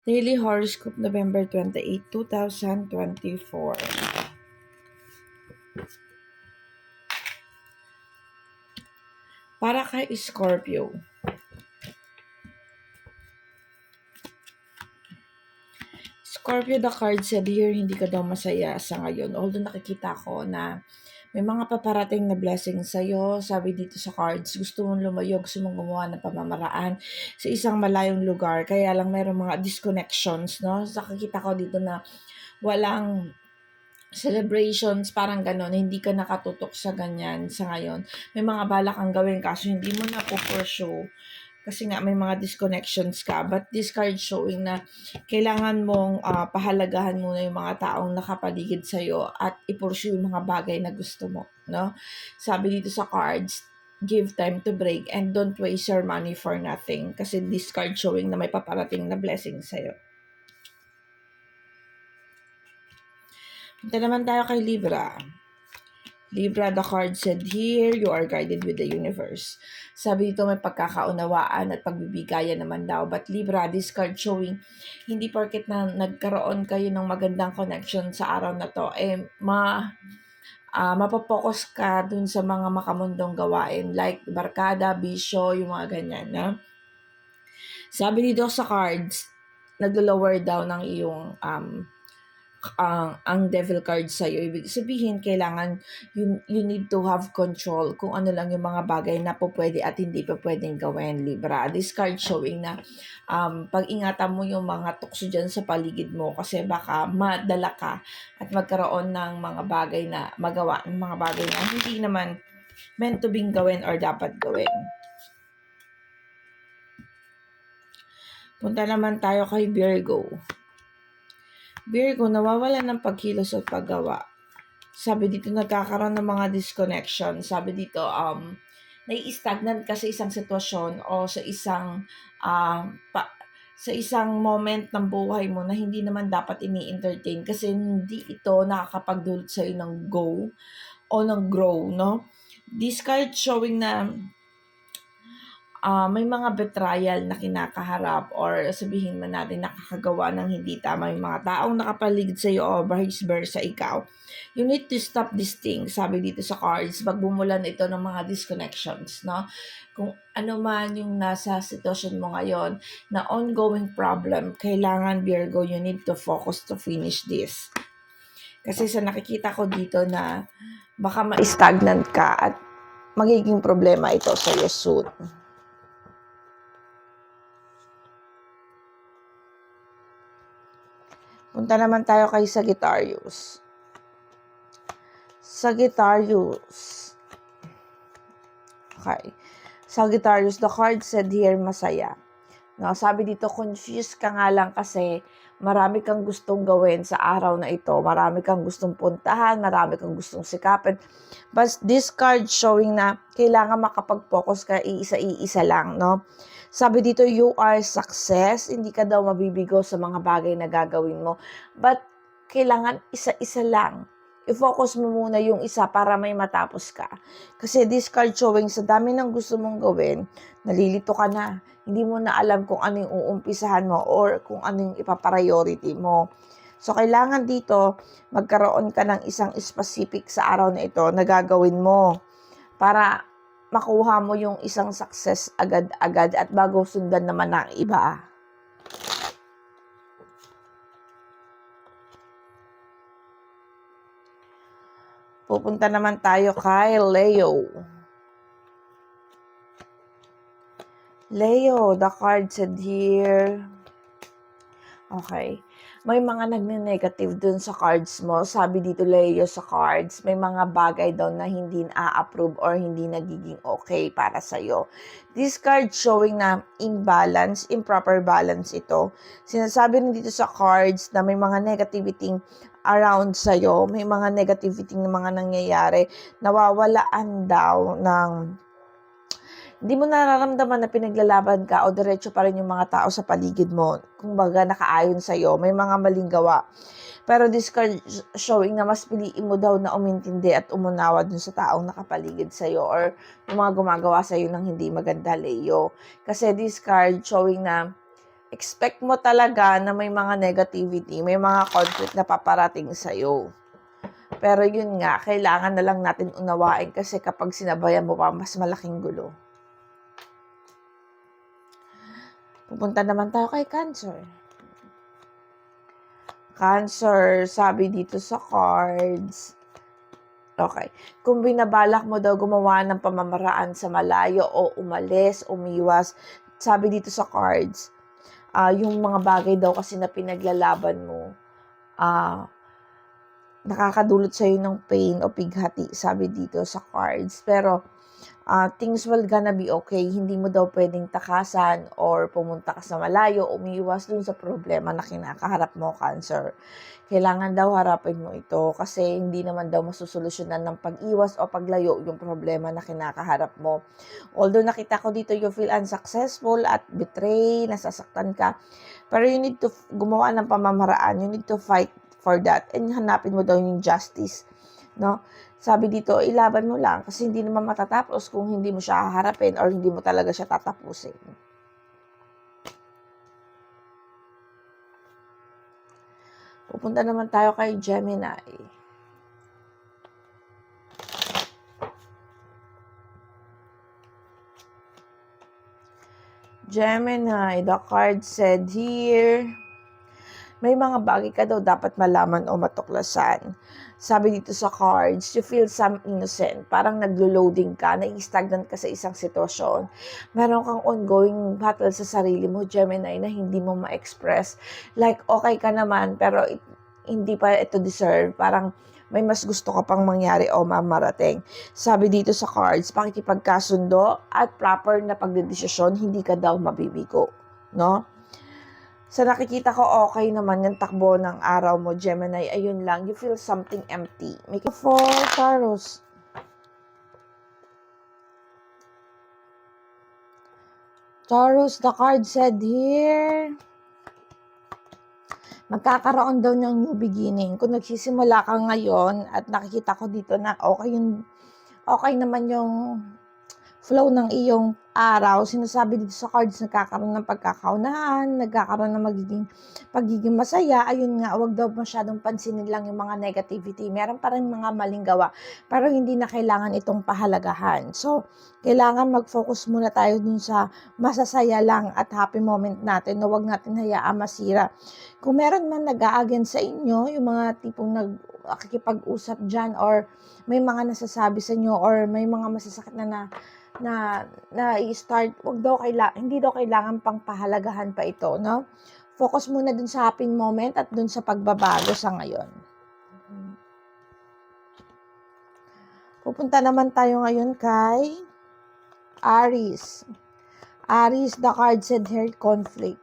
Daily Horoscope, November 28, 2024. Para kay Scorpio. Scorpio, the card said here, hindi ka daw masaya sa ngayon. Although nakikita ko na may mga paparating na blessing sa'yo. Sabi dito sa cards, gusto mong lumayo, gusto mong gumawa ng pamamaraan sa isang malayong lugar. Kaya lang mayroong mga disconnections, no? Nakikita ko dito na walang celebrations, parang gano'n, hindi ka nakatutok sa ganyan sa ngayon. May mga balak kang gawin kaso hindi mo na po pursue kasi nga may mga disconnections ka. But this card showing na kailangan mong pahalagahan muna yung mga taong nakapaligid sa'yo at i-pursue yung mga bagay na gusto mo. No? Sabi dito sa cards, give time to break and don't waste your money for nothing. Kasi this card showing na may paparating na blessing sa'yo. Punta naman tayo kay Libra. Libra, the card said here, you are guided with the universe. Sabi dito may pagkakaunawaan at pagbibigayan naman daw. But Libra, this card showing, hindi porket na nagkaroon kayo ng magandang connection sa araw na to, mapapokus ka dun sa mga makamundong gawain like barkada, bisyo, yung mga ganyan. No? Sabi dito sa cards, naglo-lower down ng iyong ang devil card sa iyo. Ibig sabihin, kailangan you need to have control kung ano lang yung mga bagay na po pwede at hindi pa pwedeng gawin, Libra. This card showing na pag-ingatan mo yung mga tukso dyan sa paligid mo kasi baka madala ka at magkaroon ng mga bagay na magawa, ng mga bagay na hindi naman meant to be gawin or dapat gawin. Punta naman tayo kay Virgo. Virgo, nawawala ng pagkilos at paggawa. Sabi dito, nagkakaroon ng mga disconnection. Sabi dito, nai-stagnant ka sa isang sitwasyon o sa isang moment ng buhay mo na hindi naman dapat ini-entertain kasi hindi ito nakakapagdulot sa'yo ng go o ng grow, no? This card showing na may mga betrayal na kinakaharap or sabihin man natin nakakagawa ng hindi tama yung mga taong nakapaligid sa iyo o vice versa ikaw. You need to stop this thing, sabi dito sa cards, pagbumulan ito ng mga disconnections, no? Kung ano man yung nasa sitwasyon mo ngayon na ongoing problem, kailangan Virgo, you need to focus to finish this. Kasi sa nakikita ko dito na baka ma-stagnant ka at magiging problema ito sa iyo soon. Punta naman tayo kay Sagittarius. Sagittarius. Okay. Sagittarius, the card said here, masaya. No, sabi dito, confused ka nga lang kasi marami kang gustong gawin sa araw na ito. Marami kang gustong puntahan, marami kang gustong sikapin. But this card showing na kailangan makapag-focus ka iisa-iisa lang, no? Sabi dito, you are success. Hindi ka daw mabibigo sa mga bagay na gagawin mo. But kailangan isa-isa lang. I-focus mo muna yung isa para may matapos ka. Kasi this card showing, sa dami ng gusto mong gawin, nalilito ka na. Hindi mo na alam kung ano yung uumpisahan mo or kung ano yung ipapriority mo. So, kailangan dito, magkaroon ka ng isang specific sa araw na ito na gagawin mo para makuha mo yung isang success agad-agad at bago sundan naman ng iba. Pupunta naman tayo kay Leo. Leo, the card said here. Okay. May mga nagne-negative dun sa cards mo. Sabi dito, Leo, sa cards, may mga bagay daw na hindi na-approve or hindi nagiging okay para sa'yo. This card showing na imbalance, improper balance ito. Sinasabi rin dito sa cards na may mga negativity around sa'yo, may mga negativity na mga nangyayari, nawawalaan daw ng hindi mo nararamdaman na pinaglalaban ka o diretso pa rin yung mga tao sa paligid mo. Kung baga nakaayon sa'yo, may mga maling gawa. Pero this card showing na mas piliin mo daw na umintindi at umunawa dun sa taong nakapaligid sa'yo or yung mga gumagawa sa'yo ng hindi maganda, Leo. Kasi this card showing na expect mo talaga na may mga negativity, may mga conflict na paparating sa'yo. Pero yun nga, kailangan na lang natin unawain kasi kapag sinabayan mo pa, mas malaking gulo. Pupunta naman tayo kay Cancer. Cancer, sabi dito sa cards. Okay. Kung binabalak mo daw gumawa ng pamamaraan sa malayo o umalis, umiwas, sabi dito sa cards, yung mga bagay daw kasi na pinaglalaban mo, nakakadulot sa'yo ng pain o pighati, sabi dito sa cards. Pero, things will gonna be okay. Hindi mo daw pwedeng takasan or pumunta ka sa malayo, umiwas dun sa problema na kinakaharap mo, Cancer. Kailangan daw harapin mo ito kasi hindi naman daw masusolusyonan ng pag-iwas o paglayo yung problema na kinakaharap mo. Although nakita ko dito you feel unsuccessful at betray, nasasaktan ka, pero you need to gumawa ng pamamaraan, you need to fight for that and hanapin mo daw yung justice, no? Sabi dito, ilaban mo lang kasi hindi naman matatapos kung hindi mo siya haharapin or hindi mo talaga siya tatapusin. Pupunta naman tayo kay Gemini. Gemini, the card said here, may mga bagay ka daw dapat malaman o matuklasan. Sabi dito sa cards, you feel some innocent. Parang naglo-loading ka, na-stagnant ka sa isang sitwasyon. Meron kang ongoing battle sa sarili mo, Gemini, na hindi mo ma-express. Like, okay ka naman, pero hindi pa ito deserve. Parang may mas gusto ka pang mangyari o mamarating. Sabi dito sa cards, pakikipagkasundo at proper na pagdedesisyon, hindi ka daw mabibigo. No? Sa nakikita ko, okay naman yung takbo ng araw mo, Gemini. Ayun lang, you feel something empty. Make it for Taurus. Taurus, the card said here, magkakaroon daw ng new beginning. Kung nagsisimula ka ngayon at nakikita ko dito na okay naman yung flow ng iyong araw, sinasabi dito sa cards, nagkakaroon ng pagkakaunahan, nagkakaroon ng pagiging masaya. Ayun nga, wag daw masyadong pansinin lang yung mga negativity. Meron pa rin mga maling gawa, pero hindi na kailangan itong pahalagahan. So, kailangan mag-focus muna tayo dun sa masasaya lang at happy moment natin, na wag natin hayaan masira. Kung meron man nag-a-against sa inyo, yung mga tipong nakikipag-usap dyan, or may mga nasasabi sa inyo, or may mga masasakit na i-start, hindi daw kailangan pang pahalagahan pa ito, no? Focus muna dun sa happy moment at dun sa pagbabago sa ngayon. Pupunta naman tayo ngayon kay Aries. Aries, the card said here, conflict.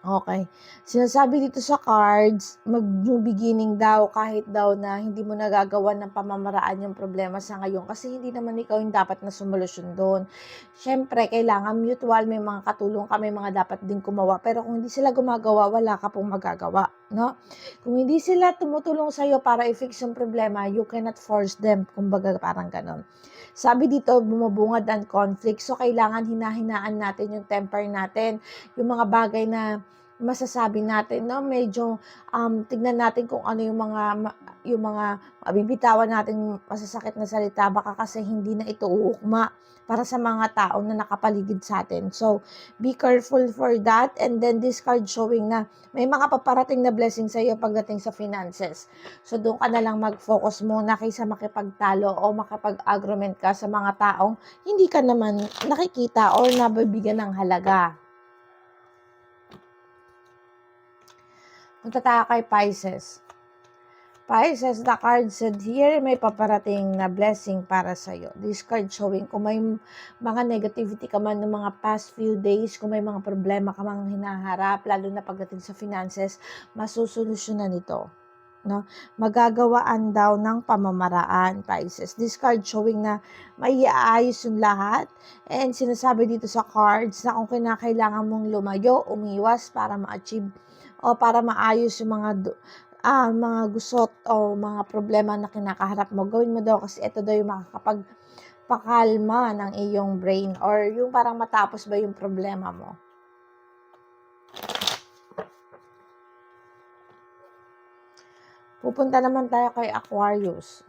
Okay. Sinasabi dito sa cards, mag-new beginning daw kahit daw na hindi mo nagagawa ng pamamaraan yung problema sa ngayon kasi hindi naman ikaw yung dapat na sumulusyon doon. Siyempre, kailangan mutual, may mga katulong ka, may mga dapat din gumawa. Pero kung hindi sila gumagawa, wala ka pong magagawa, no? Kung hindi sila tumutulong sa'yo para i-fix yung problema, you cannot force them. Kumbaga, parang ganon. Sabi dito, bumubungad ang conflict. So, kailangan hinahinaan natin yung temper natin, yung mga bagay na masasabi natin, no? Medyo tignan natin kung ano yung mga mabibitawan natin masasakit na salita, baka kasi hindi na ito uukma para sa mga tao na nakapaligid sa atin. So, be careful for that. And then this card showing na may mga paparating na blessing sa iyo pagdating sa finances. So, doon ka na lang mag-focus muna kaysa makipagtalo o makipag-argument ka sa mga taong hindi ka naman nakikita or nabibigyan ng halaga. Punta tayo kay Pisces. Pisces, the card said here, may paparating na blessing para sa'yo. This card showing kung may mga negativity ka man ng mga past few days, kung may mga problema ka mang hinaharap, lalo na pagdating sa finances, masusolusyonan ito. No? Magagawaan daw ng pamamaraan, Pisces. This card showing na may iaayos yung lahat. And sinasabi dito sa cards na kung kinakailangan mong lumayo, umiwas para ma-achieve o para maayos yung mga gusot o mga problema na kinakaharap mo, gawin mo daw kasi ito daw yung makakapagpakalma ng iyong brain or yung parang matapos ba yung problema mo. Pupunta naman tayo kay Aquarius.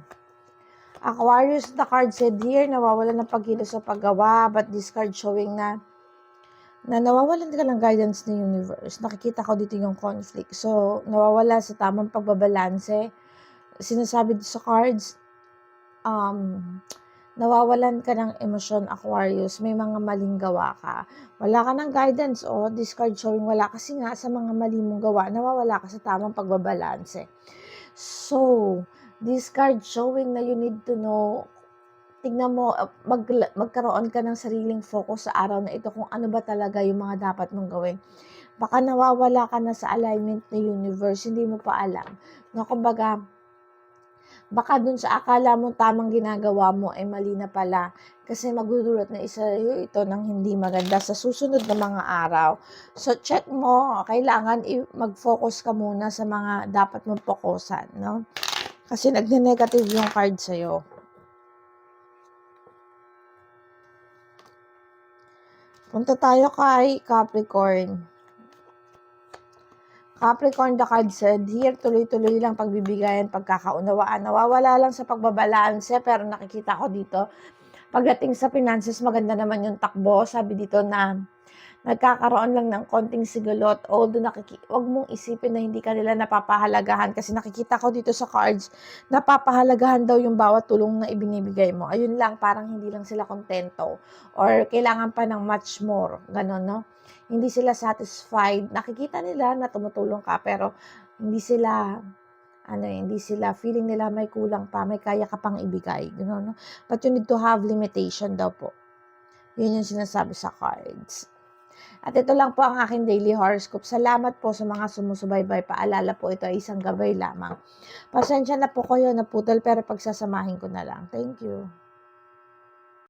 Aquarius, the card said here, nawawalan ng pagkilos sa paggawa, but this card showing na nawawalan ka ng guidance ng universe. Nakikita ko dito yung conflict. So, nawawala sa tamang pagbabalanse. Sinasabi dito sa cards, nawawalan ka ng emosyon, Aquarius. May mga maling gawa ka. Wala ka ng guidance, this card showing wala. Kasi nga, sa mga mali mong gawa, nawawala ka sa tamang pagbabalanse. So, this card showing na you need to know, tignan mo, magkaroon ka ng sariling focus sa araw na ito kung ano ba talaga yung mga dapat mong gawin. Baka nawawala ka na sa alignment ng universe, hindi mo pa alam. No, kumbaga, baka dun sa akala mo tamang ginagawa mo ay mali na pala kasi magdudulot na isa ito ng hindi maganda sa susunod na mga araw. So, check mo, kailangan mag-focus ka muna sa mga dapat mong fokusan, no? Kasi nagne-negative yung card sa'yo. Punta tayo kay Capricorn. Capricorn, the card said, here, tuloy-tuloy lang pagbibigayan, pagkakaunawaan. Nawawala lang sa pagbabalanse, pero nakikita ko dito, pagdating sa finances, maganda naman yung takbo. Sabi dito na nagkakaroon lang ng konting sigulot. Although wag mong isipin na hindi ka nila napapahalagahan kasi nakikita ko dito sa cards, napapahalagahan daw yung bawat tulong na ibinibigay mo. Ayun lang, parang hindi lang sila kontento or kailangan pa ng much more. Ganon, no? Hindi sila satisfied. Nakikita nila na tumutulong ka pero hindi sila feeling nila may kulang pa, may kaya ka pang ibigay. Gano'n, no? But you need to have limitation daw po. Yun yung sinasabi sa cards. At ito lang po ang aking daily horoscope. Salamat po sa mga sumusubaybay. Paalala po, ito ay isang gabay lamang. Pasensya na po kayo, naputol, pero pagsasamahin ko na lang. Thank you.